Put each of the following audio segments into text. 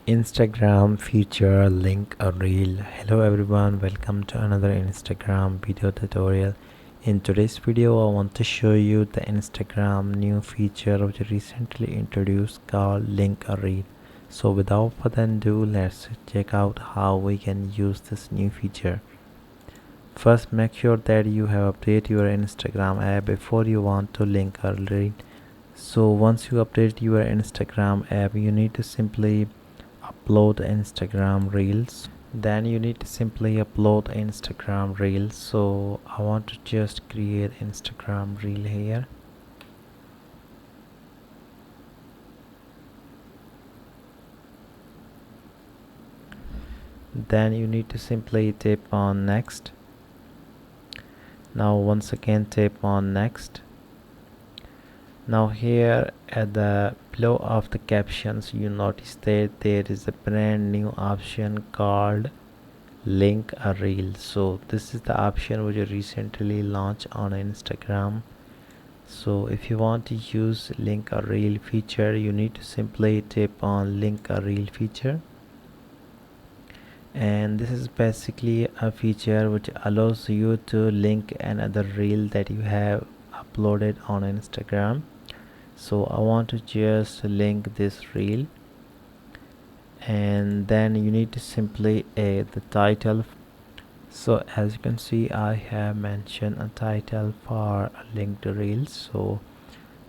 Instagram feature link a reel. Hello everyone, welcome to another Instagram video tutorial. In today's video I want to show you the Instagram new feature which recently introduced called link a reel. So without further ado, let's check out how we can use this new feature. First, make sure that you have updated your Instagram app before you want to link a reel. So once you update your Instagram app, you need to simply upload Instagram reels. Then you need to simply upload Instagram reels. So I want to just create Instagram reel here. Then you need to simply tap on next. Now once again tap on next. Now here at the below of the captions, you notice that there is a brand new option called link a reel. So this is the option which is recently launched on Instagram. So if you want to use link a reel feature, you need to simply tap on link a reel feature. And this is basically a feature which allows you to link another reel that you have uploaded on Instagram. So I want to just link this reel, and then you need to simply add the title. So as you can see, I have mentioned a title for a linked reel. So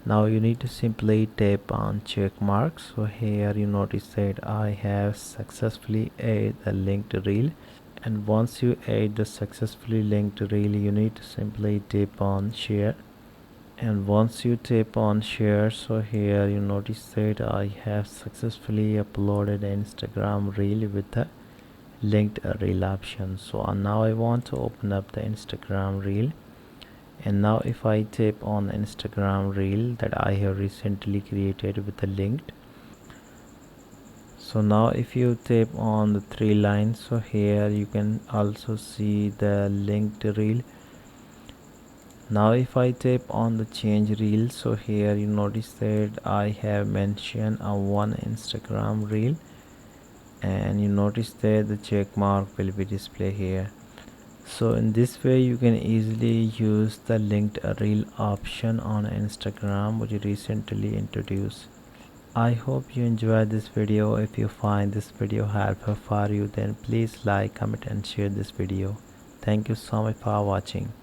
now you need to simply tap on check mark. So here you notice that I have successfully added the linked reel, and once you add the successfully linked reel, you need to simply tap on share. And once you tap on share, so here you notice that I have successfully uploaded Instagram reel with the linked reel option. So now I want to open up the Instagram reel, and now if I tap on Instagram reel that I have recently created with the linked, so now if you tap on the three lines, so here you can also see the linked reel. Now if I tap on the change reel, so here you notice that I have mentioned a one Instagram reel, and you notice that the check mark will be displayed here. So in this way you can easily use the linked reel option on Instagram which recently introduced. I hope you enjoyed this video. If you find this video helpful for you, then please like, comment and share this video. Thank you so much for watching.